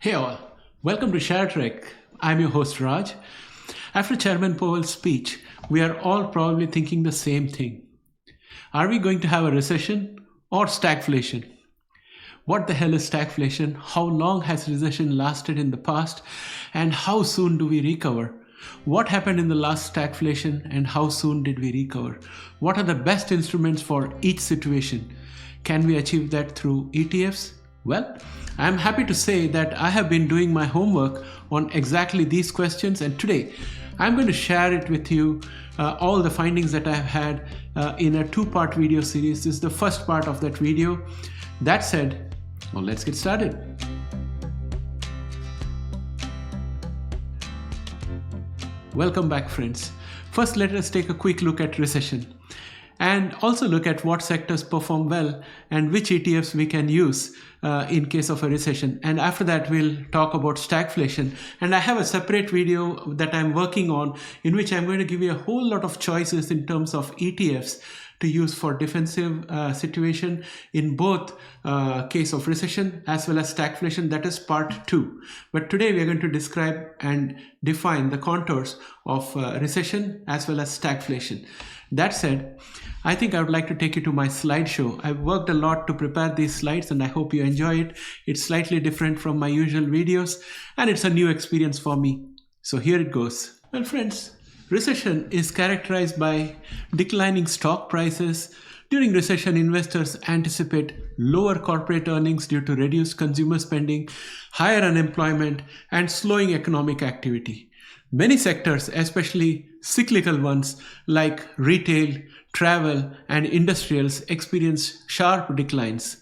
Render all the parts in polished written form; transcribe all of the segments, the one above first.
Hey all, welcome to Share Trek. I'm your host Raj. After Chairman Powell's speech, we are all probably thinking the same thing. Are we going to have a recession or stagflation? What the hell is stagflation? How long has recession lasted in the past? And how soon do we recover? What happened in the last stagflation and how soon did we recover? What are the best instruments for each situation? Can we achieve that through ETFs? Well, I'm happy to say that I have been doing my homework on exactly these questions, and today I'm going to share it with you, all the findings that I've had in a two-part video series. This is the first part of that video. That said, well, let's get started. Welcome back, friends. First, let us take a quick look at recession and also look at what sectors perform well and which ETFs we can use in case of a recession. And after that, we'll talk about stagflation. And I have a separate video that I'm working on in which I'm going to give you a whole lot of choices in terms of ETFs to use for defensive situation in both case of recession as well as stagflation. That is part 2. But today we are going to describe and define the contours of recession as well as stagflation. That said, I think I would like to take you to my slideshow. I've worked a lot to prepare these slides and I hope you enjoy it. It's slightly different from my usual videos and it's a new experience for me. So here it goes. Well, friends, recession is characterized by declining stock prices. During recession, investors anticipate lower corporate earnings due to reduced consumer spending, higher unemployment, and slowing economic activity. Many sectors, especially cyclical ones like retail, travel, and industrials, experience sharp declines.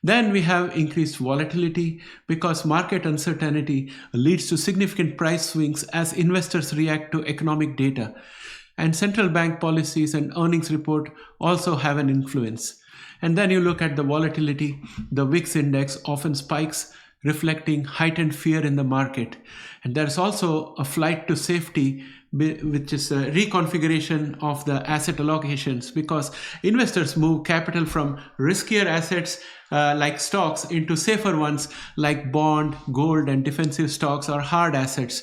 Then we have increased volatility because market uncertainty leads to significant price swings as investors react to economic data. And central bank policies and earnings report also have an influence. And then you look at the volatility, the VIX index often spikes, reflecting heightened fear in the market. And there's also a flight to safety, which is a reconfiguration of the asset allocations because investors move capital from riskier assets like stocks into safer ones like bond, gold, and defensive stocks or hard assets.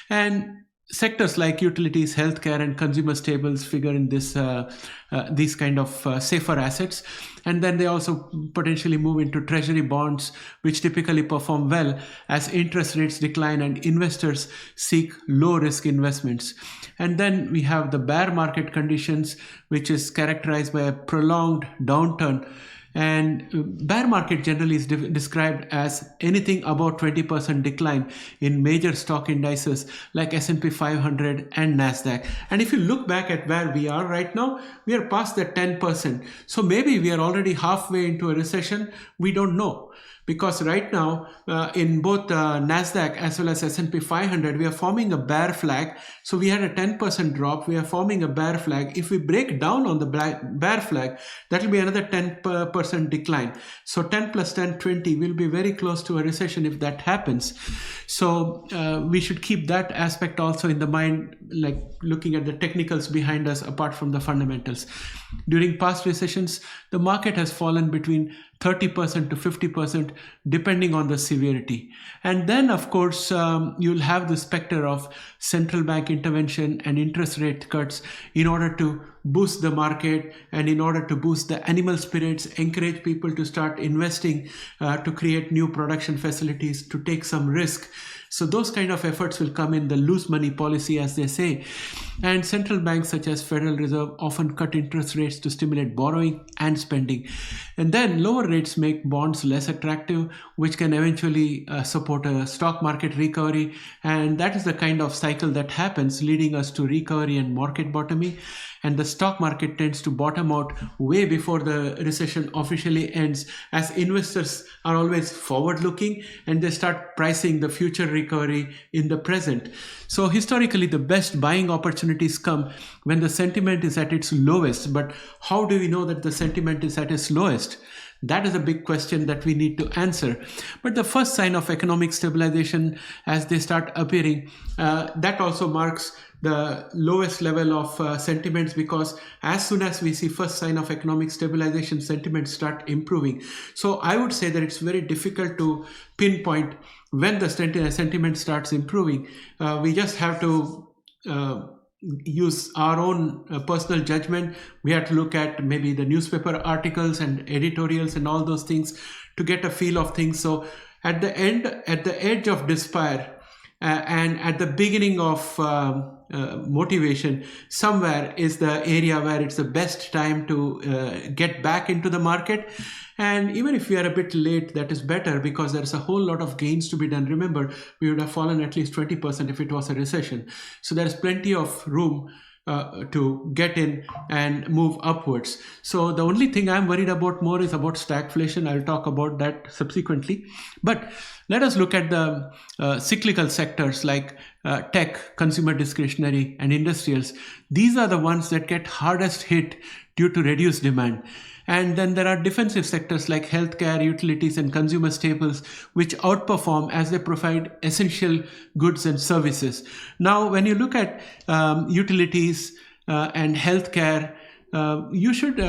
And sectors like utilities, healthcare, and consumer staples figure in these kind of safer assets. And then they also potentially move into treasury bonds, which typically perform well as interest rates decline and investors seek low risk investments. And then we have the bear market conditions, which is characterized by a prolonged downturn. And bear market generally is described as anything about 20% decline in major stock indices like S&P 500 and NASDAQ. And if you look back at where we are right now, we are past that 10%. So maybe we are already halfway into a recession. We don't know. Because right now, in both NASDAQ as well as S&P 500, we are forming a bear flag. So we had a 10% drop. We are forming a bear flag. If we break down on the bear flag, that will be another 10% decline. So 10 plus 10, 20 will be very close to a recession if that happens. So we should keep that aspect also in the mind, like looking at the technicals behind us apart from the fundamentals. During past recessions, the market has fallen between 30% to 50% depending on the severity. And then of course you'll have the specter of central bank intervention and interest rate cuts in order to boost the market and in order to boost the animal spirits, encourage people to start investing to create new production facilities, to take some risk. So those kind of efforts will come in the loose money policy, as they say. And central banks such as Federal Reserve often cut interest rates to stimulate borrowing and spending. And then lower rates make bonds less attractive, which can eventually support a stock market recovery. And that is the kind of cycle that happens, leading us to recovery and market bottoming. And the stock market tends to bottom out way before the recession officially ends, as investors are always forward looking and they start pricing the future recovery in the present. So historically, the best buying opportunities come when the sentiment is at its lowest. But how do we know that the sentiment is at its lowest? That is a big question that we need to answer. But the first sign of economic stabilization as they start appearing, that also marks the lowest level of sentiments, because as soon as we see first sign of economic stabilization, sentiments start improving. So I would say that it's very difficult to pinpoint when the sentiment starts improving. We just have to use our own personal judgment. We have to look at maybe the newspaper articles and editorials and all those things to get a feel of things. So at the end, at the edge of despair, and at the beginning of motivation, somewhere is the area where it's the best time to get back into the market. And even if we are a bit late, that is better, because there's a whole lot of gains to be done. Remember, we would have fallen at least 20% if it was a recession. So there's plenty of room to get in and move upwards. So the only thing I'm worried about more is about stagflation. I'll talk about that subsequently. But let us look at the cyclical sectors like tech, consumer discretionary, and industrials. These are the ones that get hardest hit due to reduced demand. And then there are defensive sectors like healthcare, utilities, and consumer staples, which outperform as they provide essential goods and services. Now, when you look at utilities and healthcare, you should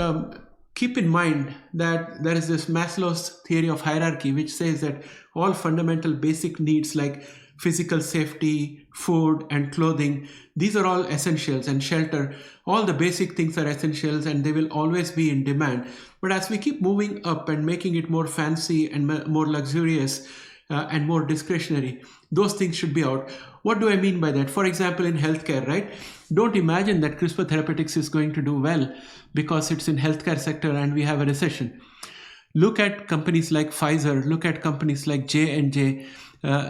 keep in mind that there is this Maslow's theory of hierarchy, which says that all fundamental basic needs like physical safety, food, and clothing, these are all essentials, and shelter. All the basic things are essentials and they will always be in demand. But as we keep moving up and making it more fancy and more luxurious and more discretionary, those things should be out. What do I mean by that? For example, in healthcare, right? Don't imagine that CRISPR Therapeutics is going to do well because it's in healthcare sector and we have a recession. Look at companies like Pfizer, look at companies like J&J,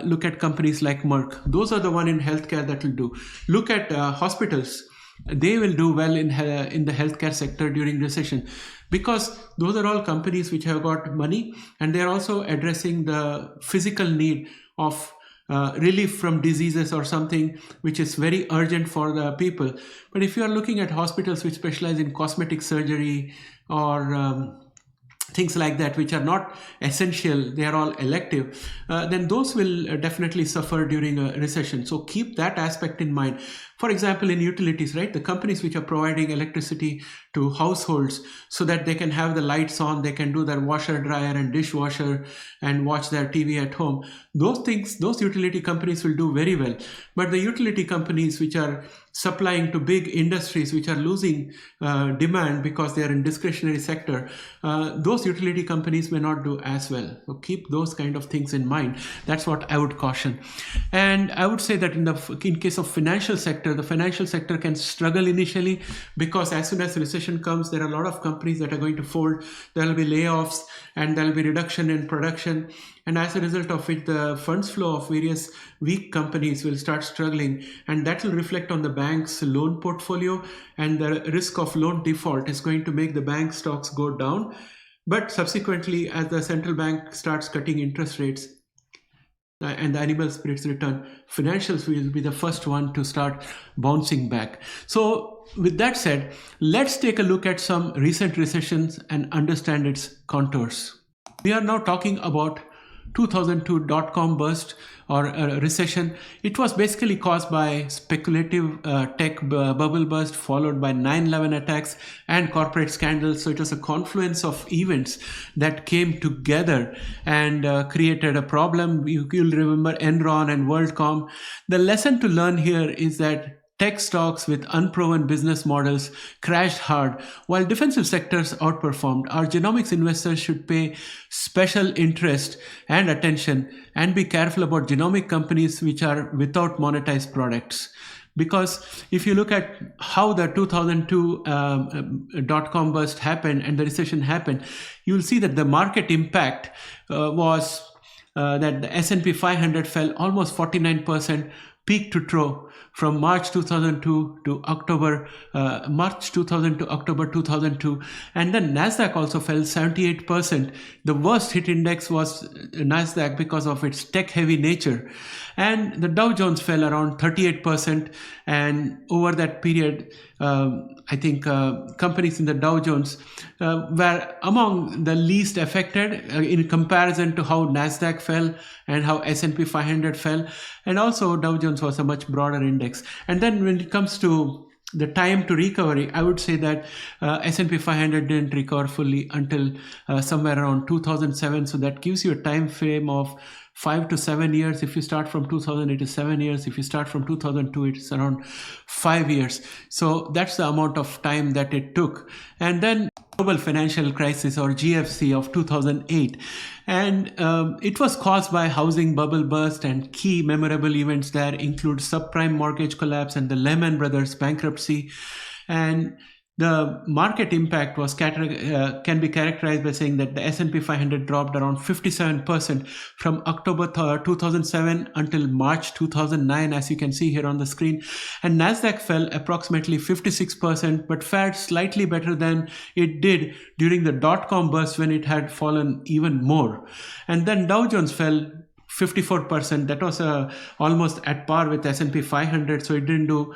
look at companies like Merck. Those are the one in healthcare that will do. Look at hospitals. They will do well in the healthcare sector during recession, because those are all companies which have got money and they're also addressing the physical need of relief from diseases or something which is very urgent for the people. But if you are looking at hospitals which specialize in cosmetic surgery or things like that, which are not essential, they are all elective, then those will definitely suffer during a recession. So keep that aspect in mind. For example, in utilities, right, the companies which are providing electricity to households so that they can have the lights on, they can do their washer, dryer, and dishwasher and watch their TV at home. Those things, those utility companies will do very well. But the utility companies which are supplying to big industries which are losing demand because they are in discretionary sector, those utility companies may not do as well. So keep those kind of things in mind. That's what I would caution. And I would say that in case of financial sector, the financial sector can struggle initially, because as soon as recession comes, there are a lot of companies that are going to fold. There will be layoffs and there will be reduction in production. And as a result of it, the funds flow of various weak companies will start struggling, and that will reflect on the bank's loan portfolio, and the risk of loan default is going to make the bank stocks go down. But subsequently, as the central bank starts cutting interest rates and the animal spirits return, financials will be the first one to start bouncing back. So with that said, let's take a look at some recent recessions and understand its contours. We are now talking about 2002 dot-com burst or recession. It was basically caused by speculative tech bubble burst followed by 9/11 attacks and corporate scandals. So it was a confluence of events that came together and created a problem. You'll remember Enron and WorldCom. The lesson to learn here is that tech stocks with unproven business models crashed hard, while defensive sectors outperformed. Our genomics investors should pay special interest and attention and be careful about genomic companies which are without monetized products. Because if you look at how the 2002 dot-com burst happened and the recession happened, you'll see that the market impact was that the S&P 500 fell almost 49%, peak to trough, from March 2002 to October 2002. And then NASDAQ also fell 78%. The worst hit index was NASDAQ because of its tech-heavy nature. And the Dow Jones fell around 38%. And over that period, I think companies in the Dow Jones were among the least affected in comparison to how Nasdaq fell and how S&P 500 fell. And also Dow Jones was a much broader index. And then when it comes to the time to recovery, I would say that S&P 500 didn't recover fully until somewhere around 2007. So that gives you a time frame of 5 to 7 years. If you start from 2000, it is 7 years. If you start from 2002, it's around 5 years. So that's the amount of time that it took. And then global financial crisis, or GFC, of 2008. And it was caused by housing bubble burst, and key memorable events there include subprime mortgage collapse and the Lehman Brothers bankruptcy. And the market impact was can be characterized by saying that the S&P 500 dropped around 57% from October 2007 until March 2009, as you can see here on the screen. And Nasdaq fell approximately 56%, but fared slightly better than it did during the dot-com burst, when it had fallen even more. And then Dow Jones fell 54%. That was almost at par with S&P 500, so it didn't do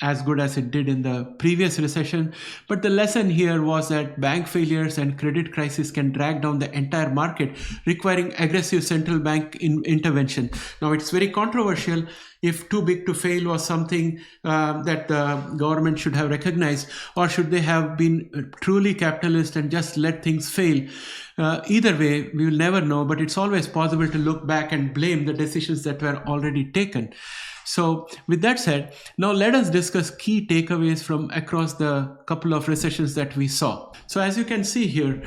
as good as it did in the previous recession. But the lesson here was that bank failures and credit crisis can drag down the entire market, requiring aggressive central bank intervention. Now, it's very controversial if too big to fail was something that the government should have recognized, or should they have been truly capitalist and just let things fail. Either way, we will never know, but it's always possible to look back and blame the decisions that were already taken. So with that said, now let us discuss key takeaways from across the couple of recessions that we saw. So as you can see here,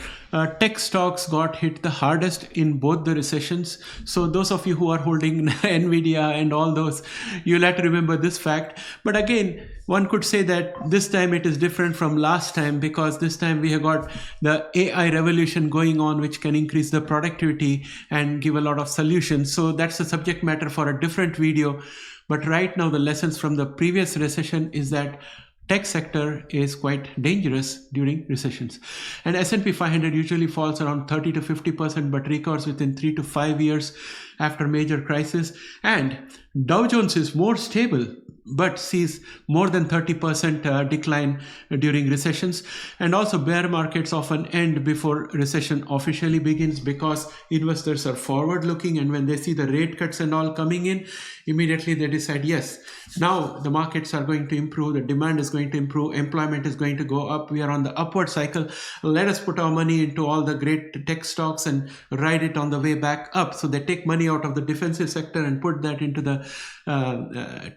tech stocks got hit the hardest in both the recessions. So those of you who are holding Nvidia and all those, you'll have to remember this fact. But again, one could say that this time it is different from last time, because this time we have got the AI revolution going on, which can increase the productivity and give a lot of solutions. So that's a subject matter for a different video. But right now, the lessons from the previous recession is that tech sector is quite dangerous during recessions. And S&P 500 usually falls around 30 to 50%, but recovers within 3 to 5 years after major crisis. And Dow Jones is more stable, but sees more than 30% decline during recessions. And also bear markets often end before recession officially begins, because investors are forward looking, and when they see the rate cuts and all coming in, immediately they decide, yes, now the markets are going to improve, the demand is going to improve, employment is going to go up, we are on the upward cycle, let us put our money into all the great tech stocks and ride it on the way back up. So they take money out of the defensive sector and put that into the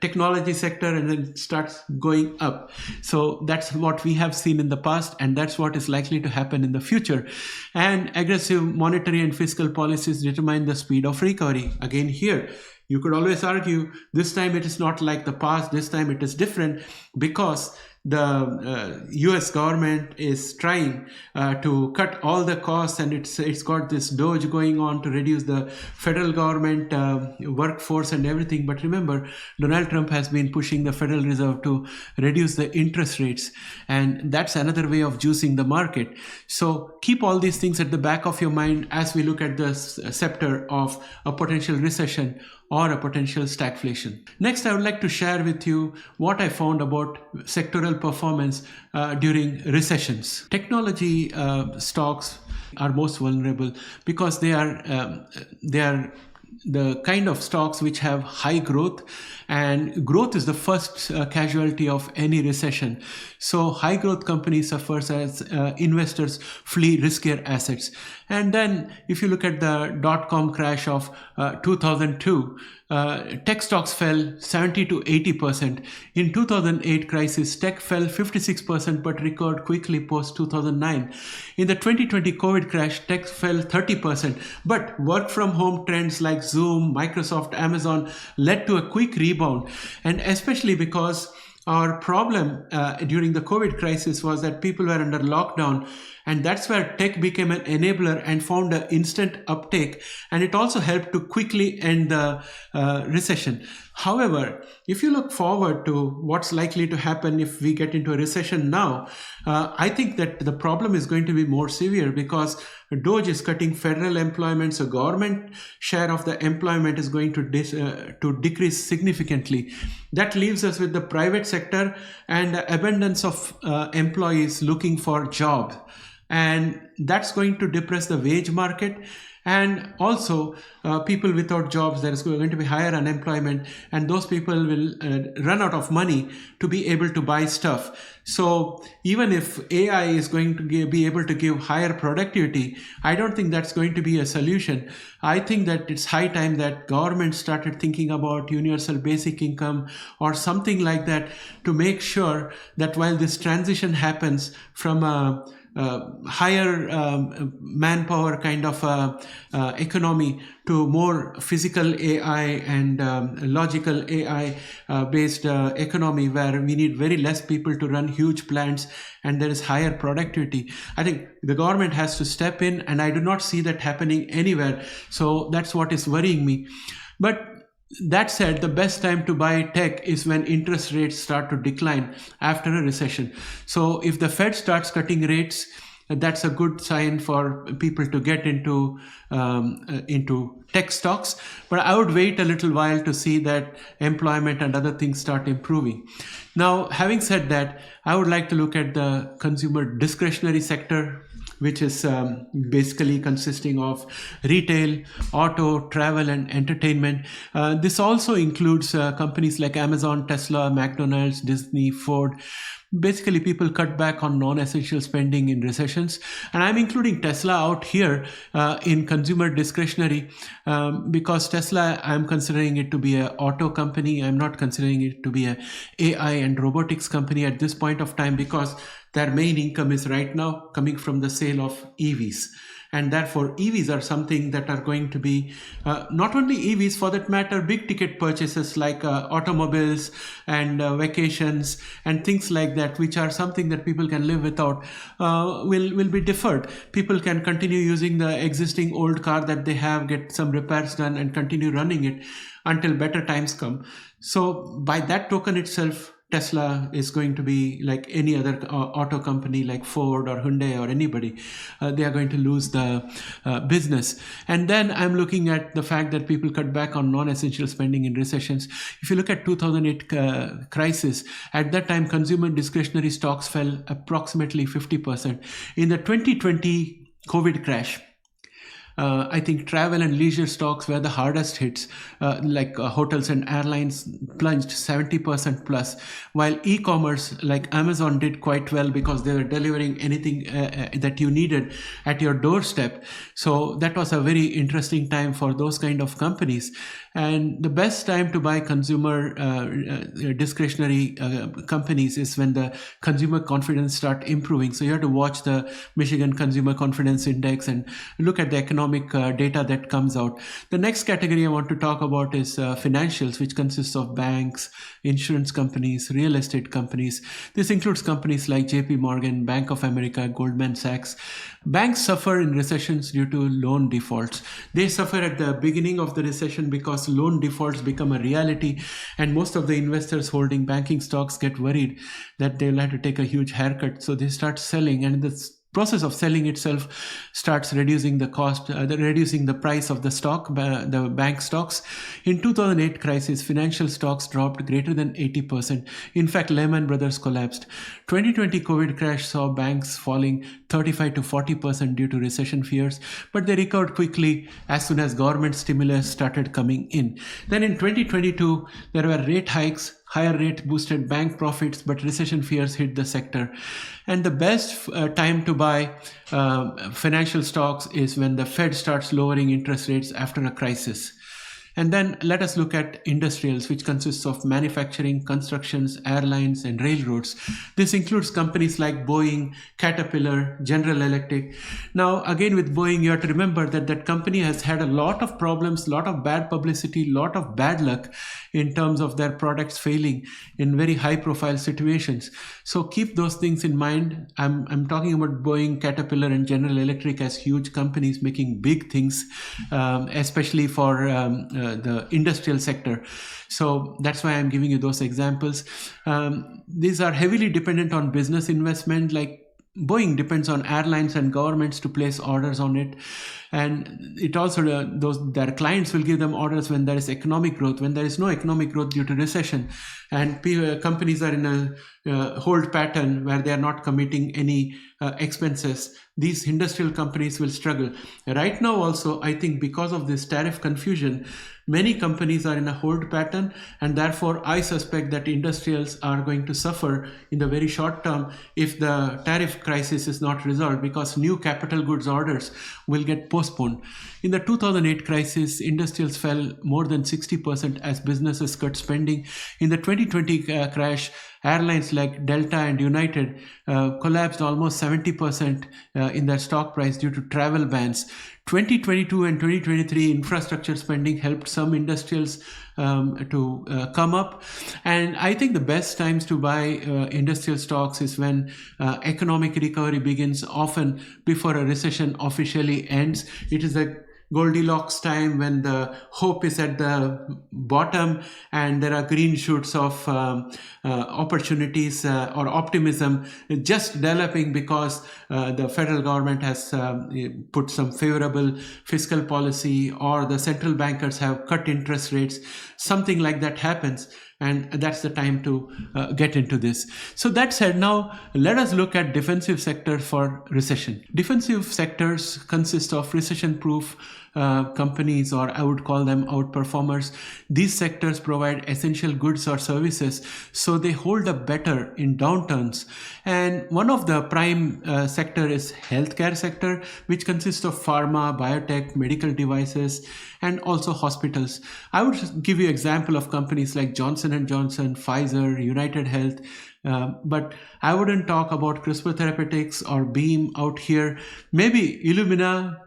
technology sector, and then it starts going up. So that's what we have seen in the past, and that's what is likely to happen in the future. And aggressive monetary and fiscal policies determine the speed of recovery. Again, here you could always argue this time it is not like the past, this time it is different, because the US government is trying to cut all the costs, and it's got this DOGE going on to reduce the federal government workforce and everything. But remember, Donald Trump has been pushing the Federal Reserve to reduce the interest rates, and that's another way of juicing the market. So keep all these things at the back of your mind as we look at the scepter of a potential recession or a potential stagflation. Next, I would like to share with you what I found about sectoral performance during recessions. Technology stocks are most vulnerable because they are the kind of stocks which have high growth, and growth is the first casualty of any recession. So high growth companies suffers as investors flee riskier assets. And then if you look at the dot-com crash of 2002, tech stocks fell 70 to 80%. In 2008 crisis, tech fell 56% but recovered quickly post 2009. In the 2020 COVID crash, tech fell 30%, but work from home trends like Zoom, Microsoft, Amazon led to a quick rebound. And especially because our problem during the COVID crisis was that people were under lockdown, And that's where tech became an enabler and found an instant uptake. And it also helped to quickly end the recession. However, if you look forward to what's likely to happen if we get into a recession now, I think that the problem is going to be more severe because DOGE is cutting federal employment, so government share of the employment is going to decrease significantly. That leaves us with the private sector and the abundance of employees looking for jobs. And that's going to depress the wage market. And also people without jobs, there is going to be higher unemployment, and those people will run out of money to be able to buy stuff. So even if AI is going to be able to give higher productivity, I don't think that's going to be a solution. I think that it's high time that government started thinking about universal basic income or something like that to make sure that while this transition happens from a higher manpower kind of economy to more physical AI and logical AI based economy where we need very less people to run huge plants and there is higher productivity. I think the government has to step in, and I do not see that happening anywhere. So that's what is worrying me. But that said, the best time to buy tech is when interest rates start to decline after a recession. So if the Fed starts cutting rates, that's a good sign for people to get into tech stocks. But I would wait a little while to see that employment and other things start improving. Now, having said that, I would like to look at the consumer discretionary sector, which is basically consisting of retail, auto, travel, and entertainment. This also includes companies like Amazon, Tesla, McDonald's, Disney, Ford. Basically, people cut back on non-essential spending in recessions. And I'm including Tesla out here in consumer discretionary because Tesla, I'm considering it to be an auto company. I'm not considering it to be an AI and robotics company at this point of time because their main income is right now coming from the sale of EVs. And therefore, EVs are something that are going to be not only EVs, for that matter, big ticket purchases like automobiles and vacations and things like that, which are something that people can live without, will be deferred. People can continue using the existing old car that they have, get some repairs done and continue running it until better times come. So by that token itself, Tesla is going to be like any other auto company like Ford or Hyundai or anybody. They are going to lose the business. And then I'm looking at the fact that people cut back on non-essential spending in recessions. If you look at 2008 crisis, at that time, consumer discretionary stocks fell approximately 50%. In the 2020 COVID crash, I think travel and leisure stocks were the hardest hits, like hotels and airlines plunged 70% plus, while e-commerce like Amazon did quite well because they were delivering anything that you needed at your doorstep. So that was a very interesting time for those kind of companies. And the best time to buy consumer discretionary companies is when the consumer confidence start improving. So you have to watch the Michigan Consumer Confidence Index and look at the economic data that comes out. The next category I want to talk about is financials, which consists of banks, insurance companies, real estate companies. This includes companies like JP Morgan, Bank of America, Goldman Sachs. Banks suffer in recessions due to loan defaults. They suffer at the beginning of the recession because loan defaults become a reality, and most of the investors holding banking stocks get worried that they'll have to take a huge haircut. So they start selling, and the process of selling itself starts reducing the cost, reducing the price of the stock, the bank stocks. In 2008 crisis, financial stocks dropped greater than 80%. In fact, Lehman Brothers collapsed. 2020 COVID crash saw banks falling 35 to 40% due to recession fears, but they recovered quickly as soon as government stimulus started coming in. Then in 2022, there were rate hikes. Higher rate boosted bank profits, but recession fears hit the sector. And the best time to buy financial stocks is when the Fed starts lowering interest rates after a crisis. And then let us look at industrials, which consists of manufacturing, constructions, airlines, and railroads. This includes companies like Boeing, Caterpillar, General Electric. Now, again, with Boeing, you have to remember that that company has had a lot of problems, lot of bad publicity, lot of bad luck in terms of their products failing in very high profile situations. So keep those things in mind. I'm talking about Boeing, Caterpillar, and General Electric as huge companies making big things, especially for the industrial sector. So that's why I'm giving you those examples. These are heavily dependent on business investment, like Boeing depends on airlines and governments to place orders on it, and it also their clients will give them orders when there is economic growth. When there is no economic growth due to recession, and companies are in a hold pattern where they are not committing any expenses, these industrial companies will struggle. Right now also, I think because of this tariff confusion, many companies are in a hold pattern, and therefore I suspect that industrials are going to suffer in the very short term if the tariff crisis is not resolved, because new capital goods orders will get postponed. In the 2008 crisis, industrials fell more than 60% as businesses cut spending. In the 2020 crash, airlines like Delta and United collapsed almost 70% in their stock price due to travel bans. 2022 and 2023 infrastructure spending helped some industrials to come up. And I think the best times to buy industrial stocks is when economic recovery begins, often before a recession officially ends. It is a Goldilocks time when the hope is at the bottom and there are green shoots of opportunities or optimism just developing because the federal government has put some favorable fiscal policy, or the central bankers have cut interest rates. Something like that happens, and that's the time to get into this. So that said, now let us look at defensive sector for recession. Defensive sectors consist of recession-proof companies, or I would call them outperformers. These sectors provide essential goods or services, so they hold up better in downturns. And one of the prime sector is healthcare sector, which consists of pharma, biotech, medical devices, and also hospitals. I would give you example of companies like Johnson & Johnson, Pfizer, United Health, but I wouldn't talk about CRISPR Therapeutics or Beam out here. Maybe Illumina,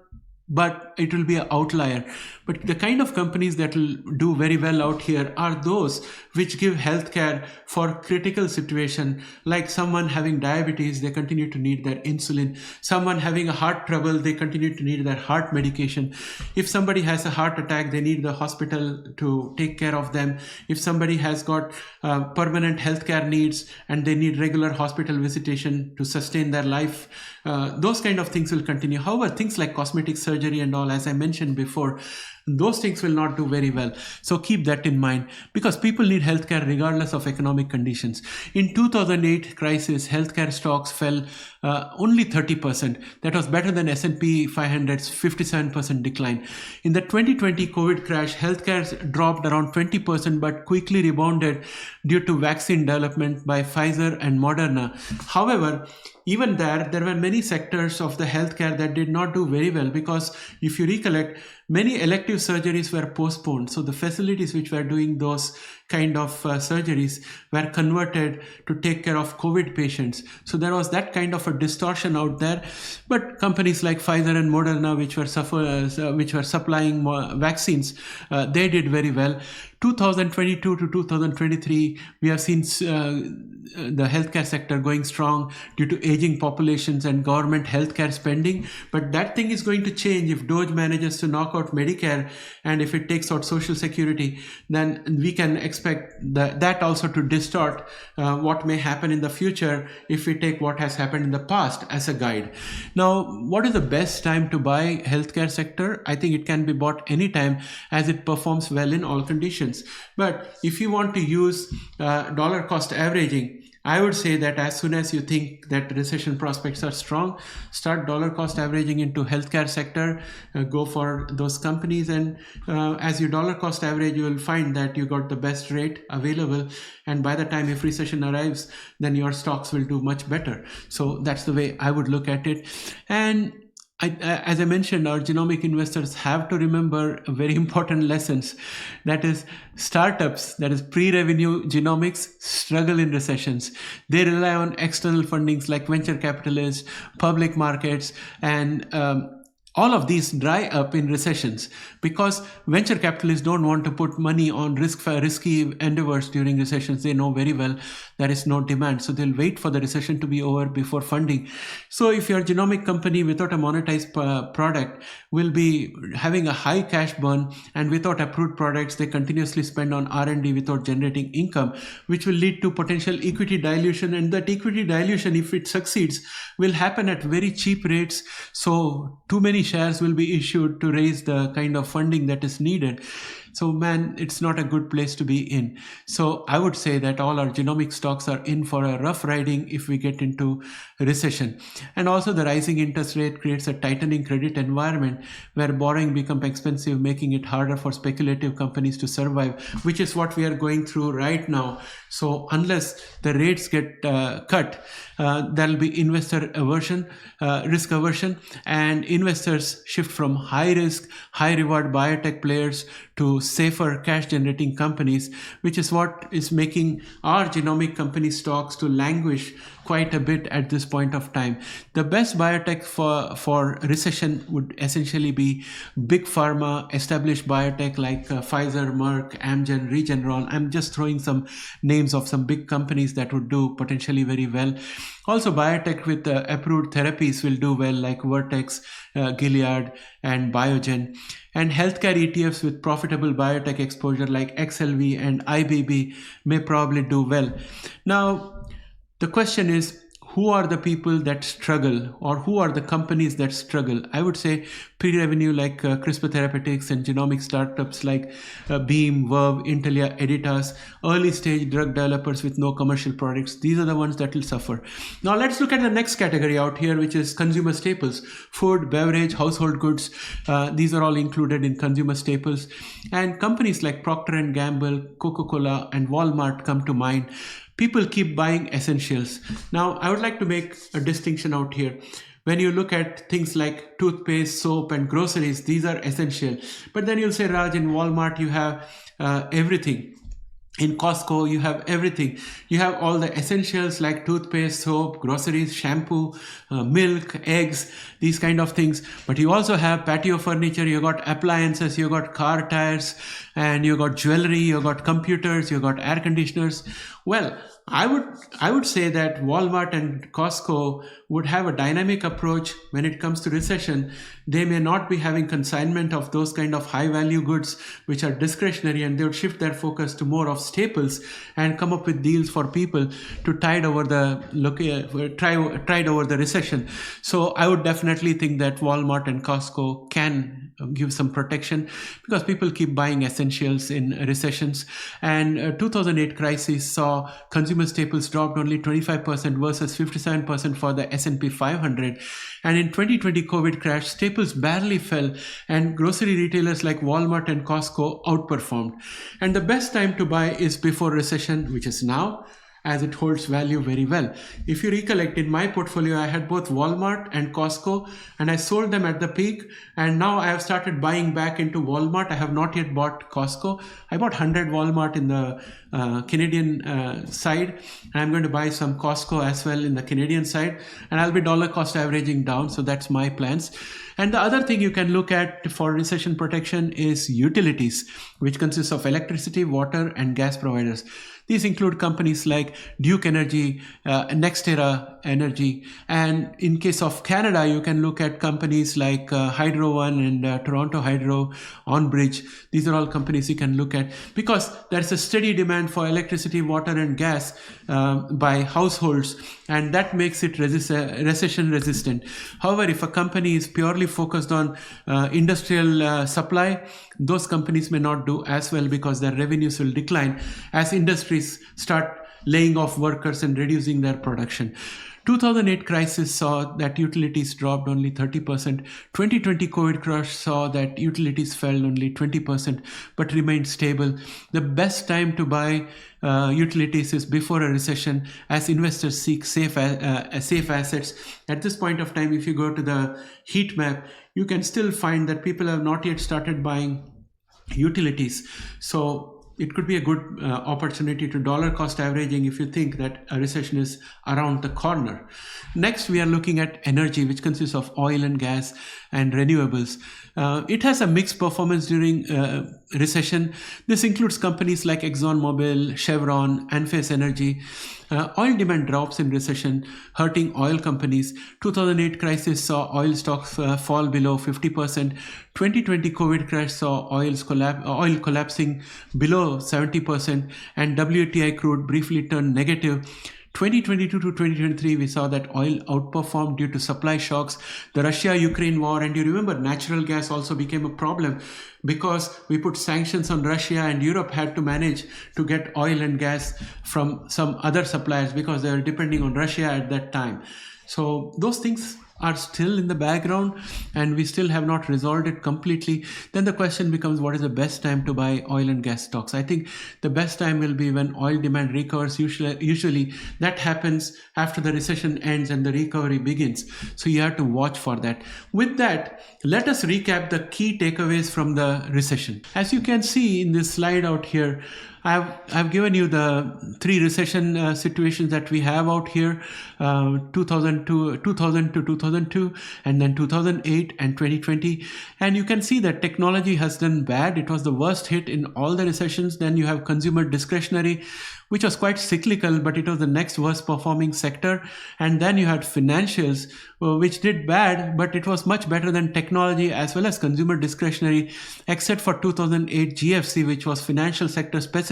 but it will be an outlier. But the kind of companies that will do very well out here are those which give healthcare for critical situation, like someone having diabetes, they continue to need their insulin. Someone having a heart trouble, they continue to need their heart medication. If somebody has a heart attack, they need the hospital to take care of them. If somebody has got permanent healthcare needs and they need regular hospital visitation to sustain their life, those kind of things will continue. However, things like cosmetic surgery and all, as I mentioned before, those things will not do very well. So keep that in mind, because people need healthcare regardless of economic conditions. In 2008 crisis, healthcare stocks fell only 30%. That was better than S&P 500's 57% decline. In the 2020 COVID crash, healthcare dropped around 20%, but quickly rebounded due to vaccine development by Pfizer and Moderna. However, even there were many sectors of the healthcare that did not do very well, because if you recollect, many elective surgeries were postponed. So the facilities which were doing those kind of surgeries were converted to take care of COVID patients. So there was that kind of a distortion out there. But companies like Pfizer and Moderna, which were supplying vaccines, they did very well. 2022 to 2023, we have seen the healthcare sector going strong due to aging populations and government healthcare spending. But that thing is going to change if DOGE manages to knock out Medicare, and if it takes out Social Security, then we can expect that also to distort what may happen in the future if we take what has happened in the past as a guide. Now, what is the best time to buy healthcare sector? I think it can be bought anytime, as it performs well in all conditions. But if you want to use dollar cost averaging, I would say that as soon as you think that recession prospects are strong, start dollar cost averaging into healthcare sector, go for those companies, and as you dollar cost average, you will find that you got the best rate available, and by the time if recession arrives, then your stocks will do much better. So that's the way I would look at it. And as I mentioned, our genomic investors have to remember very important lessons. That is, startups, that is pre-revenue genomics, struggle in recessions. They rely on external fundings like venture capitalists, public markets, and all of these dry up in recessions because venture capitalists don't want to put money on risky endeavors during recessions. They know very well there is no demand, so they'll wait for the recession to be over before funding. So if you're a genomic company without a monetized product will be having a high cash burn, and without approved products they continuously spend on R&D without generating income, which will lead to potential equity dilution. And that equity dilution, if it succeeds, will happen at very cheap rates, so too many shares will be issued to raise the kind of funding that is needed. So man, it's not a good place to be in. So I would say that all our genomic stocks are in for a rough riding if we get into a recession. And also the rising interest rate creates a tightening credit environment where borrowing becomes expensive, making it harder for speculative companies to survive, which is what we are going through right now. So unless the rates get cut, there'll be investor aversion, risk aversion, and investors shift from high risk, high reward biotech players to safer cash generating companies, which is what is making our genomic company stocks to languish quite a bit at this point of time. The best biotech for recession would essentially be big pharma, established biotech like Pfizer, Merck, Amgen, Regeneron. I'm just throwing some names of some big companies that would do potentially very well. Also, biotech with approved therapies will do well, like Vertex, Gilead, and Biogen. And healthcare ETFs with profitable biotech exposure like XLV and IBB may probably do well. Now, the question is, who are the people that struggle, or who are the companies that struggle? I would say pre-revenue like CRISPR Therapeutics and genomic startups like Beam, Verve, Intellia, Editas, early stage drug developers with no commercial products. These are the ones that will suffer. Now let's look at the next category out here, which is consumer staples, food, beverage, household goods. These are all included in consumer staples. And companies like Procter & Gamble, Coca-Cola, and Walmart come to mind. People keep buying essentials. Now, I would like to make a distinction out here. When you look at things like toothpaste, soap, and groceries, these are essential. But then you'll say, Raj, in Walmart, you have everything. In Costco, you have everything. You have all the essentials like toothpaste, soap, groceries, shampoo, milk, eggs, these kind of things. But you also have patio furniture, you got appliances, you got car tires, and you got jewelry, you got computers, you got air conditioners. Well, I would say that Walmart and Costco would have a dynamic approach when it comes to recession. They may not be having consignment of those kind of high value goods which are discretionary, and they would shift their focus to more of staples and come up with deals for people to tide over the recession. So I would definitely think that Walmart and Costco can give some protection because people keep buying essentials in recessions. And 2008 crisis saw consumer staples dropped only 25% versus 57% for the S&P 500. And in 2020 COVID crash, staples barely fell, and grocery retailers like Walmart and Costco outperformed. And the best time to buy is before recession, which is now, as it holds value very well. If you recollect, in my portfolio, I had both Walmart and Costco, and I sold them at the peak. And now I have started buying back into Walmart. I have not yet bought Costco. I bought 100 Walmart in the Canadian side, and I'm going to buy some Costco as well in the Canadian side, and I'll be dollar cost averaging down. So that's my plans. And the other thing you can look at for recession protection is utilities, which consists of electricity, water, and gas providers. These include companies like Duke Energy, NextEra Energy. And in case of Canada, you can look at companies like Hydro One and Toronto Hydro, OnBridge. These are all companies you can look at because there's a steady demand for electricity, water, and gas by households, and that makes it recession resistant. However, if a company is purely focused on industrial supply, those companies may not do as well because their revenues will decline as industries start laying off workers and reducing their production. 2008 crisis saw that utilities dropped only 30%. 2020 COVID crash saw that utilities fell only 20%, but remained stable. The best time to buy utilities is before a recession, as investors seek safe assets. At this point of time, if you go to the heat map, you can still find that people have not yet started buying utilities. So it could be a good opportunity to dollar cost averaging if you think that a recession is around the corner. Next, we are looking at energy, which consists of oil and gas and renewables. It has a mixed performance during recession. This includes companies like ExxonMobil, Chevron, Enphase Energy. Oil demand drops in recession, hurting oil companies. 2008 crisis saw oil stocks fall below 50%. 2020 COVID crash saw oil collapsing below 70%, and WTI crude briefly turned negative. 2022 to 2023, we saw that oil outperformed due to supply shocks, the Russia-Ukraine war, and you remember natural gas also became a problem because we put sanctions on Russia, and Europe had to manage to get oil and gas from some other suppliers because they were depending on Russia at that time. So those things are still in the background and we still have not resolved it completely. Then the question becomes, what is the best time to buy oil and gas stocks? I think the best time will be when oil demand recovers. Usually that happens after the recession ends and the recovery begins. So you have to watch for that. With that, let us recap the key takeaways from the recession. As you can see in this slide out here, I've given you the three recession situations that we have out here, 2000 to 2002, and then 2008 and 2020. And you can see that technology has done bad. It was the worst hit in all the recessions. Then you have consumer discretionary, which was quite cyclical, but it was the next worst performing sector. And then you had financials, which did bad, but it was much better than technology as well as consumer discretionary, except for 2008 GFC, which was financial sector specific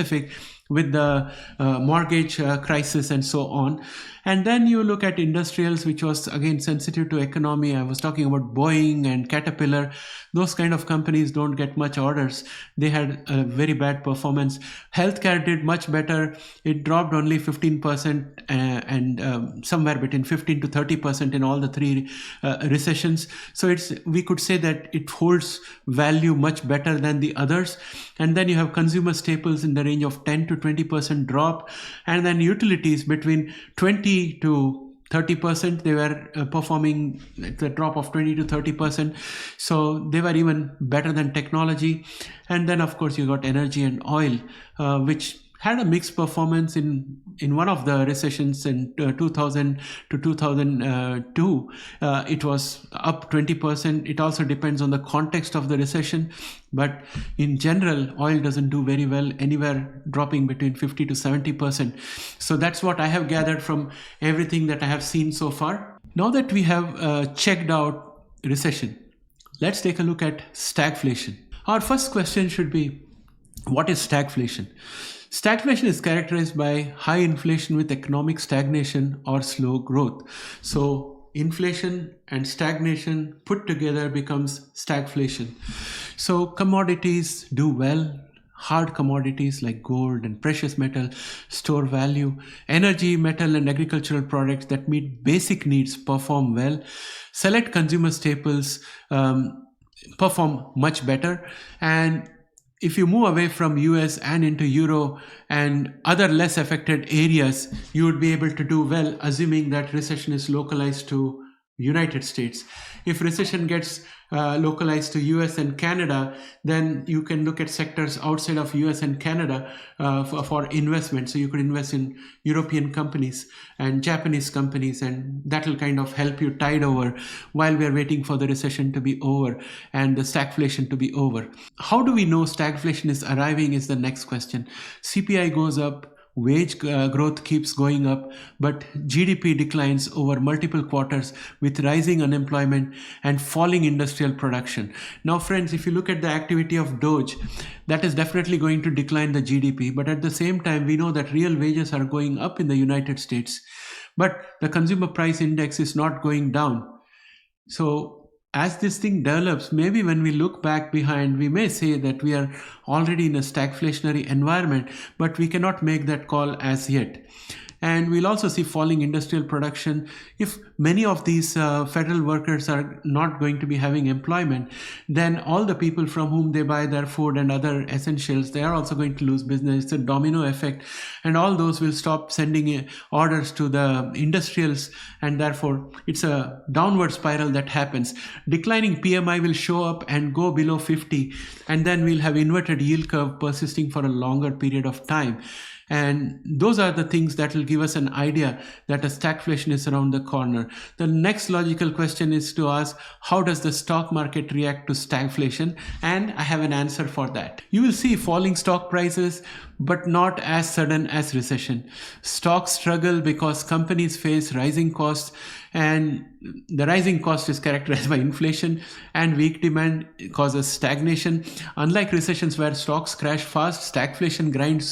with the mortgage crisis and so on. And then you look at industrials, which was again sensitive to economy. I was talking about Boeing and Caterpillar. Those kind of companies don't get much orders. They had a very bad performance. Healthcare did much better. It dropped only 15% and somewhere between 15 to 30% in all the three recessions. So we could say that it holds value much better than the others. And then you have consumer staples in the range of 10 to 20% drop, and then utilities between 20 to 30%. They were performing at the drop of 20 to 30%. So they were even better than technology. And then of course you got energy and oil, which had a mixed performance in one of the recessions in 2000 to 2002. It was up 20%. It also depends on the context of the recession. But in general, oil doesn't do very well, anywhere dropping between 50 to 70%. So that's what I have gathered from everything that I have seen so far. Now that we have checked out recession, let's take a look at stagflation. Our first question should be, what is stagflation? Stagflation is characterized by high inflation with economic stagnation or slow growth. So inflation and stagnation put together becomes stagflation. So commodities do well. Hard commodities like gold and precious metal store value. Energy, metal, and agricultural products that meet basic needs perform well. Select consumer staples perform much better. And if you move away from US and into Euro and other less affected areas, you would be able to do well, assuming that recession is localized to United States. If recession gets localized to US and Canada, then you can look at sectors outside of US and Canada for investment. So you could invest in European companies and Japanese companies, and that will kind of help you tide over while we are waiting for the recession to be over and the stagflation to be over. How do we know stagflation is arriving is the next question. CPI goes up, wage growth keeps going up, but GDP declines over multiple quarters with rising unemployment and falling industrial production. Now, friends, if you look at the activity of Doge, that is definitely going to decline the GDP. But at the same time, we know that real wages are going up in the United States, but the consumer price index is not going down. So as this thing develops, maybe when we look back behind, we may say that we are already in a stagflationary environment, but we cannot make that call as yet. and we'll also see falling industrial production. If many of these federal workers are not going to be having employment, then all the people from whom they buy their food and other essentials, they are also going to lose business. It's a domino effect, and all those will stop sending orders to the industrials, and therefore it's a downward spiral that happens. Declining PMI will show up and go below 50, and then we'll have inverted yield curve persisting for a longer period of time. And those are the things that will give us an idea that a stagflation is around the corner. The next logical question is to ask, how does the stock market react to stagflation? And I have an answer for that. You will see falling stock prices, but not as sudden as recession. Stocks struggle because companies face rising costs, and the rising cost is characterized by inflation, and weak demand causes stagnation. Unlike recessions where stocks crash fast, stagflation grinds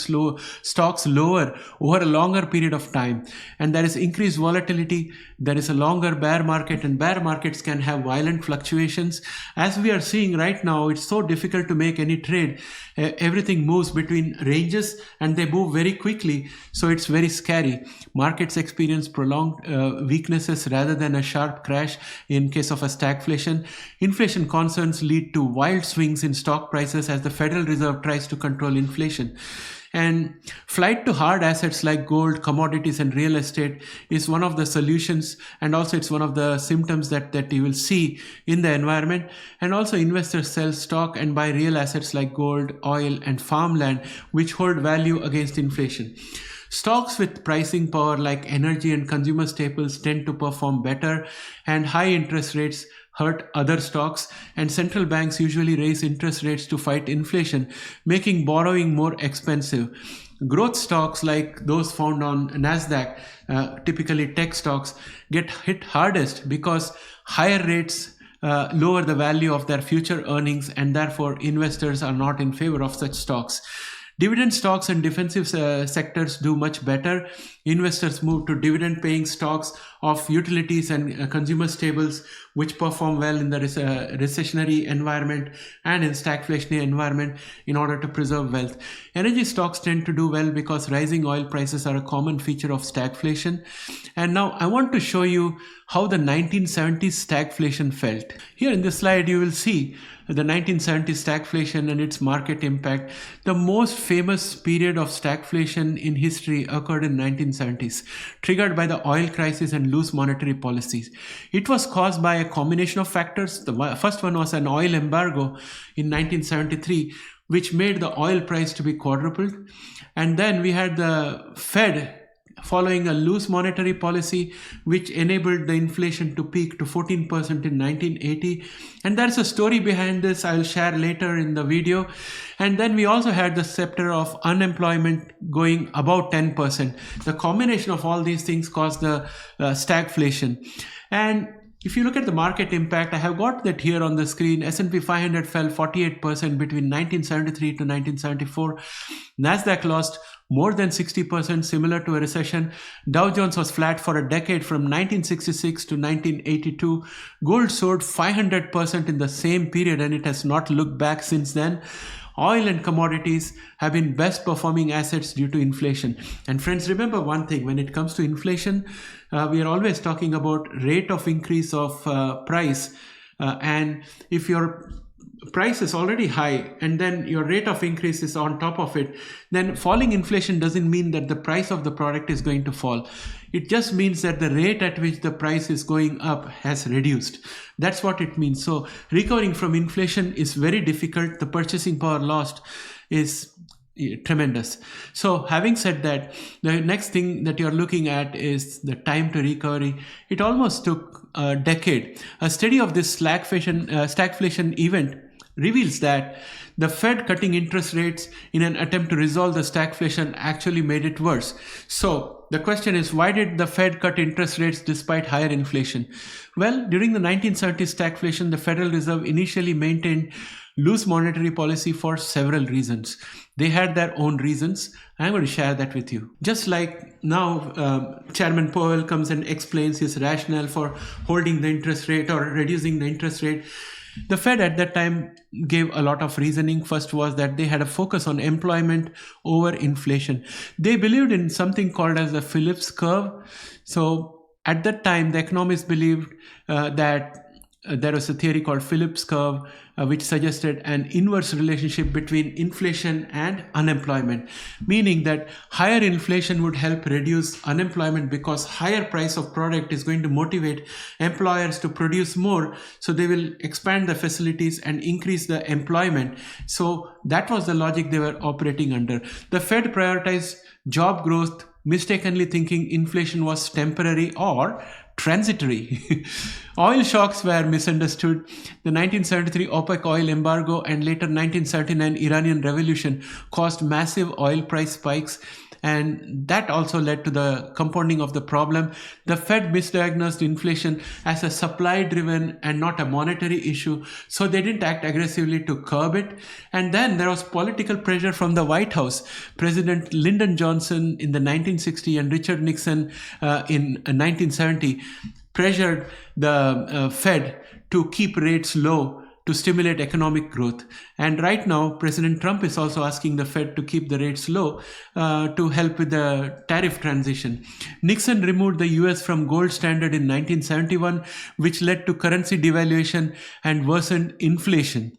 stocks lower over a longer period of time, and there is increased volatility. There is a longer bear market, and bear markets can have violent fluctuations. As we are seeing right now, it's so difficult to make any trade. Everything moves between ranges and they move very quickly, so it's very scary. Markets experience prolonged weaknesses rather than a sharp crash in case of a stagflation. Inflation concerns lead to wild swings in stock prices as the Federal Reserve tries to control inflation. And flight to hard assets like gold, commodities, and real estate is one of the solutions, and also it's one of the symptoms that you will see in the environment. And also investors sell stock and buy real assets like gold, oil, and farmland, which hold value against inflation. Stocks with pricing power like energy and consumer staples tend to perform better, and high interest rates hurt other stocks, and central banks usually raise interest rates to fight inflation, making borrowing more expensive. Growth stocks like those found on Nasdaq, typically tech stocks, get hit hardest because higher rates lower the value of their future earnings, and therefore investors are not in favor of such stocks. Dividend stocks and defensive sectors do much better. Investors move to dividend-paying stocks of utilities and consumer staples, which perform well in the recessionary environment and in stagflationary environment in order to preserve wealth. Energy stocks tend to do well because rising oil prices are a common feature of stagflation. And now I want to show you how the 1970s stagflation felt. Here in this slide, you will see the 1970s stagflation and its market impact. The most famous period of stagflation in history occurred in 1970s, triggered by the oil crisis and loose monetary policies. It was caused by a combination of factors. The first one was an oil embargo in 1973, which made the oil price to be quadrupled. And then we had the Fed following a loose monetary policy, which enabled the inflation to peak to 14% in 1980. And there's a story behind this I'll share later in the video. And then we also had the scepter of unemployment going above 10%. The combination of all these things caused the stagflation. And if you look at the market impact, I have got that here on the screen. S&P 500 fell 48% between 1973 to 1974. Nasdaq lost more than 60%, similar to a recession. Dow Jones was flat for a decade from 1966 to 1982. Gold soared 500% in the same period, and it has not looked back since then. Oil and commodities have been best performing assets due to inflation. And friends, remember one thing, when it comes to inflation, we are always talking about rate of increase of price. And if your price is already high and then your rate of increase is on top of it, then falling inflation doesn't mean that the price of the product is going to fall. It just means that the rate at which the price is going up has reduced. That's what it means. So recovering from inflation is very difficult. The purchasing power lost is tremendous. So having said that, the next thing that you're looking at is the time to recovery. It almost took a decade. A study of this stagflation event reveals that the Fed cutting interest rates in an attempt to resolve the stagflation actually made it worse. So the question is, why did the Fed cut interest rates despite higher inflation? Well, during the 1970s stagflation, the Federal Reserve initially maintained loose monetary policy for several reasons. They had their own reasons. I'm going to share that with you. Just like now, Chairman Powell comes and explains his rationale for holding the interest rate or reducing the interest rate. The Fed at that time gave a lot of reasoning. First was that they had a focus on employment over inflation. They believed in something called as the Phillips curve. So at that time, the economists believed that there was a theory called Phillips curve, which suggested an inverse relationship between inflation and unemployment, meaning that higher inflation would help reduce unemployment because higher price of product is going to motivate employers to produce more, so they will expand the facilities and increase the employment. So that was the logic they were operating under. The Fed prioritized job growth, mistakenly thinking inflation was temporary or transitory. Oil shocks were misunderstood. The 1973 OPEC oil embargo and later 1979 Iranian revolution caused massive oil price spikes, and that also led to the compounding of the problem. The Fed misdiagnosed inflation as a supply-driven and not a monetary issue, so they didn't act aggressively to curb it. And then there was political pressure from the White House. President Lyndon Johnson in the 1960 and Richard Nixon in 1970 pressured the Fed to keep rates low to stimulate economic growth. And right now, President Trump is also asking the Fed to keep the rates low to help with the tariff transition. Nixon removed the US from gold standard in 1971, which led to currency devaluation and worsened inflation.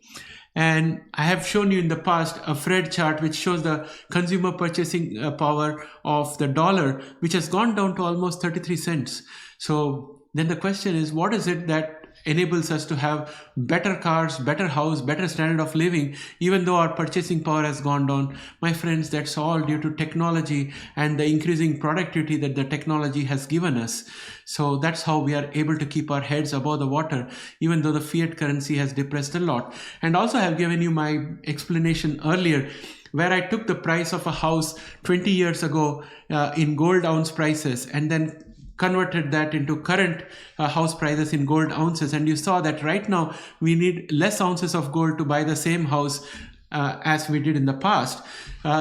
And I have shown you in the past a Fred chart which shows the consumer purchasing power of the dollar, which has gone down to almost 33 cents. So then the question is, what is it that enables us to have better cars, better house, better standard of living, even though our purchasing power has gone down? My friends, that's all due to technology and the increasing productivity that the technology has given us. So that's how we are able to keep our heads above the water, even though the fiat currency has depressed a lot. And also I have given you my explanation earlier, where I took the price of a house 20 years ago in gold ounce prices and then converted that into current house prices in gold ounces. And you saw that right now we need less ounces of gold to buy the same house as we did in the past.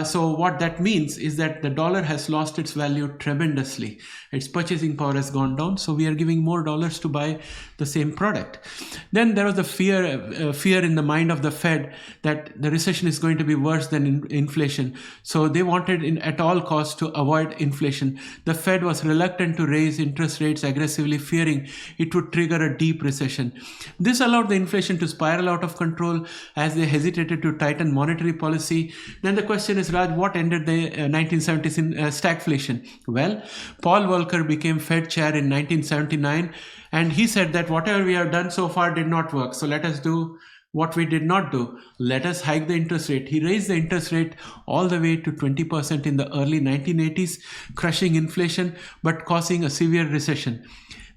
So what that means is that the dollar has lost its value tremendously. Its purchasing power has gone down, so we are giving more dollars to buy the same product. Then there was the fear in the mind of the Fed that the recession is going to be worse than inflation. So they wanted at all costs to avoid inflation. The Fed was reluctant to raise interest rates aggressively, fearing it would trigger a deep recession. This allowed the inflation to spiral out of control as they hesitated to tighten monetary policy. Then the question is, Raj, what ended the 1970s in stagflation? Well, Paul Volcker became Fed chair in 1979, and he said that whatever we have done so far did not work. So let us do what we did not do. Let us hike the interest rate. He raised the interest rate all the way to 20% in the early 1980s, crushing inflation but causing a severe recession.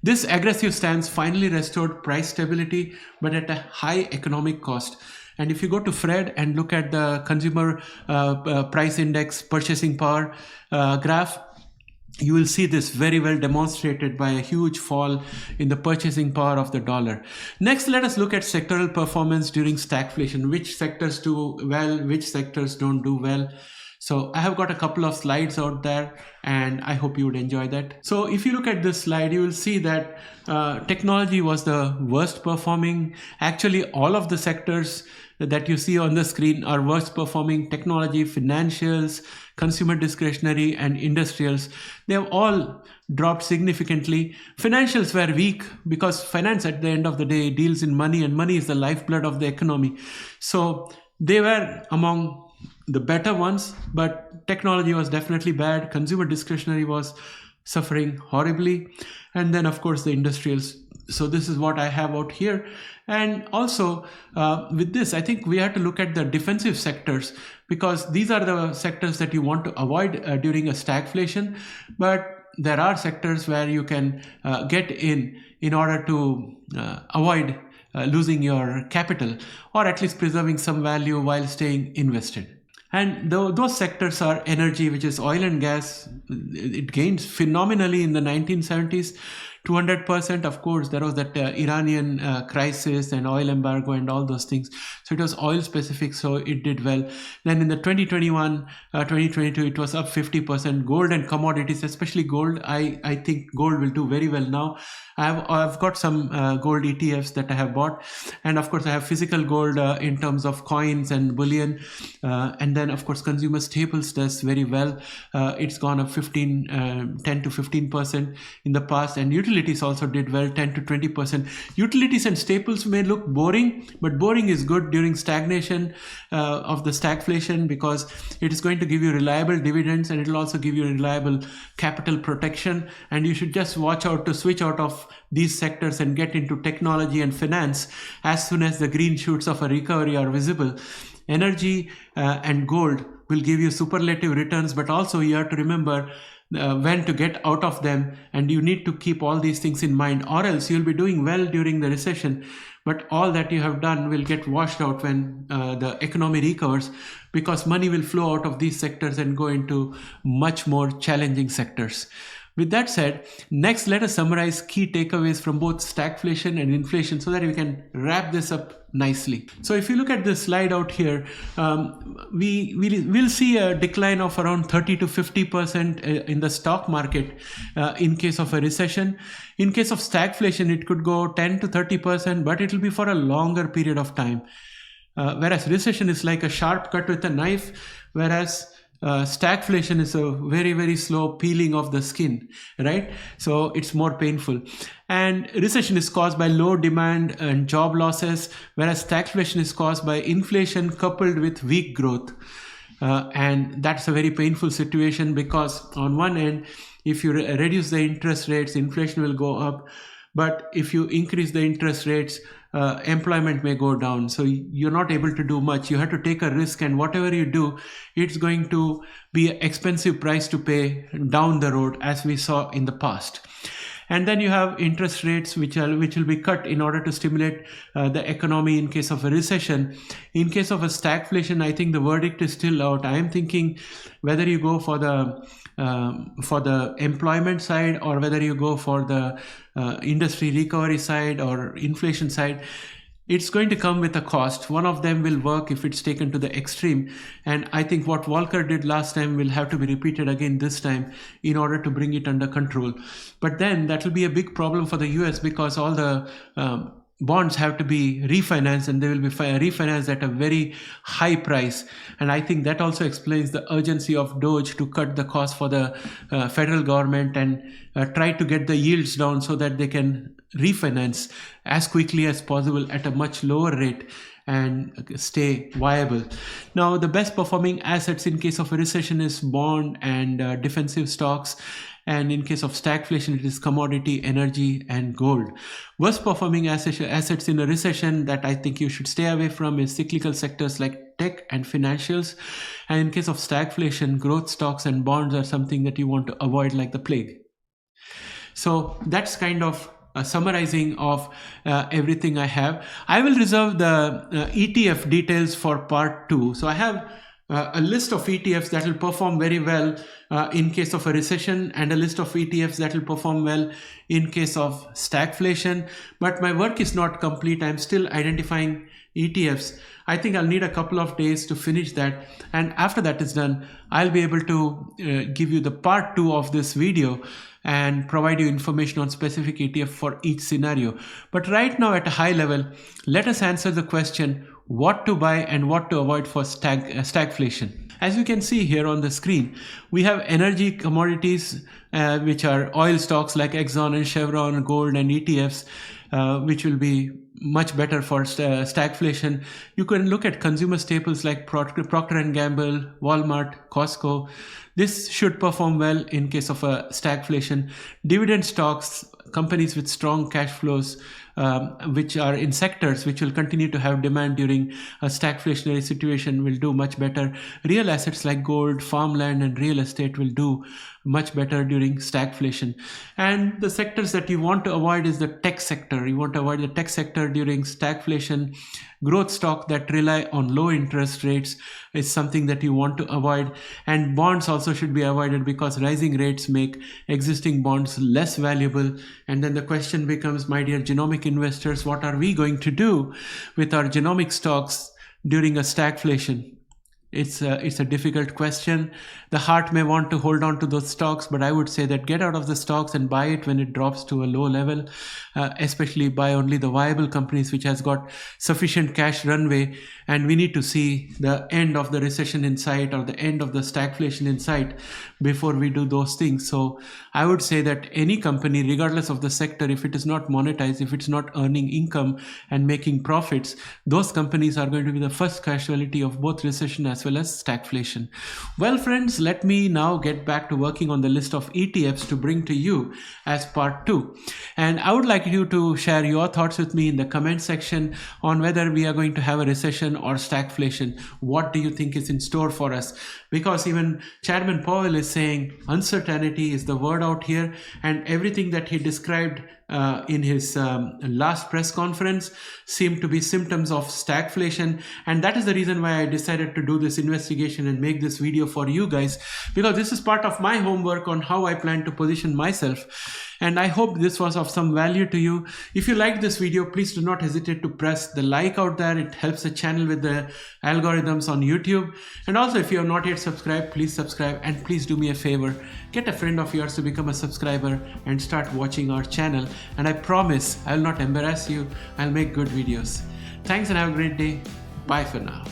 This aggressive stance finally restored price stability, but at a high economic cost. And if you go to Fred and look at the consumer price index purchasing power graph, you will see this very well demonstrated by a huge fall in the purchasing power of the dollar. Next, let us look at sectoral performance during stagflation. Which sectors do well, which sectors don't do well. So I have got a couple of slides out there, and I hope you would enjoy that. So if you look at this slide, you will see that technology was the worst performing. Actually, all of the sectors that you see on the screen are worst performing: technology, financials, consumer discretionary, and industrials. They have all dropped significantly. Financials were weak because finance at the end of the day deals in money, and money is the lifeblood of the economy. So they were among the better ones, but technology was definitely bad. Consumer discretionary was suffering horribly. And then of course the industrials. So this is what I have out here. And also with this, I think we have to look at the defensive sectors, because these are the sectors that you want to avoid during a stagflation. But there are sectors where you can get in order to avoid losing your capital, or at least preserving some value while staying invested. And those sectors are energy, which is oil and gas. It gained phenomenally in the 1970s. 200%. Of course, there was that Iranian crisis and oil embargo and all those things. So it was oil specific, so it did well. Then in the 2021, 2022, it was up 50%. Gold and commodities, especially gold, I think gold will do very well now. I've got some gold ETFs that I have bought, and of course I have physical gold in terms of coins and bullion, and then of course consumer staples does very well. It's gone up 10 to 15% in the past, and utilities also did well, 10 to 20%. Utilities and staples may look boring, but boring is good during stagnation of the stagflation, because it is going to give you reliable dividends, and it will also give you reliable capital protection. And you should just watch out to switch out of these sectors and get into technology and finance as soon as the green shoots of a recovery are visible. Energy and gold will give you superlative returns, but also you have to remember when to get out of them, and you need to keep all these things in mind, or else you'll be doing well during the recession, but all that you have done will get washed out when the economy recovers, because money will flow out of these sectors and go into much more challenging sectors. With that said, next let us summarize key takeaways from both stagflation and inflation so that we can wrap this up nicely. So if you look at this slide out here, we'll see a decline of around 30 to 50% in the stock market in case of a recession. In case of stagflation, it could go 10 to 30%, but it will be for a longer period of time. Whereas recession is like a sharp cut with a knife, whereas stagflation is a very, very slow peeling of the skin, right? So it's more painful. And recession is caused by low demand and job losses, whereas stagflation is caused by inflation coupled with weak growth. And that's a very painful situation, because on one end, if you reduce the interest rates, inflation will go up. But if you increase the interest rates, employment may go down. So you're not able to do much. You have to take a risk, and whatever you do, it's going to be an expensive price to pay down the road, as we saw in the past. And then you have interest rates which will be cut in order to stimulate the economy in case of a recession. In case of a stagflation, I think the verdict is still out. I am thinking whether you go for the employment side, or whether you go for the industry recovery side or inflation side, it's going to come with a cost. One of them will work if it's taken to the extreme. And I think what Volcker did last time will have to be repeated again this time in order to bring it under control. But then that will be a big problem for the US, because all the bonds have to be refinanced, and they will be refinanced at a very high price. And I think that also explains the urgency of Doge to cut the cost for the federal government and try to get the yields down so that they can refinance as quickly as possible at a much lower rate and stay viable. Now, the best performing assets in case of a recession is bond and defensive stocks. And in case of stagflation, it is commodity, energy, and gold. Worst performing assets in a recession that I think you should stay away from is cyclical sectors like tech and financials. And in case of stagflation, growth stocks and bonds are something that you want to avoid like the plague. So that's kind of a summarizing of everything I have. I will reserve the ETF details for part 2. So I have a list of ETFs that will perform very well in case of a recession, and a list of ETFs that will perform well in case of stagflation. But my work is not complete. I'm still identifying ETFs. I think I'll need a couple of days to finish that. And after that is done, I'll be able to give you the part 2 of this video and provide you information on specific ETF for each scenario. But right now, at a high level, let us answer the question, what to buy and what to avoid for stagflation. As you can see here on the screen, we have energy commodities, which are oil stocks like Exxon and Chevron, gold and ETFs, which will be much better for stagflation. You can look at consumer staples like Procter & Gamble, Walmart, Costco. This should perform well in case of a stagflation. Dividend stocks, companies with strong cash flows, which are in sectors which will continue to have demand during a stagflationary situation, will do much better. Real assets like gold, farmland, and real estate will do much better during stagflation. And the sectors that you want to avoid is the tech sector. You want to avoid the tech sector during stagflation. Growth stock that rely on low interest rates is something that you want to avoid. And bonds also should be avoided because rising rates make existing bonds less valuable. And then the question becomes, my dear genomic investors, what are we going to do with our genomic stocks during a stagflation? It's a difficult question. The heart may want to hold on to those stocks, but I would say that get out of the stocks and buy it when it drops to a low level, especially buy only the viable companies which has got sufficient cash runway. And we need to see the end of the recession in sight or the end of the stagflation in sight before we do those things. So I would say that any company, regardless of the sector, if it is not monetized, if it's not earning income and making profits, those companies are going to be the first casualty of both recession as well as stagflation. Well, friends, let me now get back to working on the list of ETFs to bring to you as part 2. And I would like you to share your thoughts with me in the comment section on whether we are going to have a recession or stagflation. What do you think is in store for us? Because even Chairman Powell is saying uncertainty is the word out here, and everything that he described in his last press conference seemed to be symptoms of stagflation. And that is the reason why I decided to do this investigation and make this video for you guys, because this is part of my homework on how I plan to position myself. And I hope this was of some value to you. If you liked this video, please do not hesitate to press the like out there. It helps the channel with the algorithms on YouTube. And also, if you have not yet subscribed, please subscribe. And please do me a favor, get a friend of yours to become a subscriber and start watching our channel. And I promise I will not embarrass you. I'll make good videos. Thanks and have a great day. Bye for now.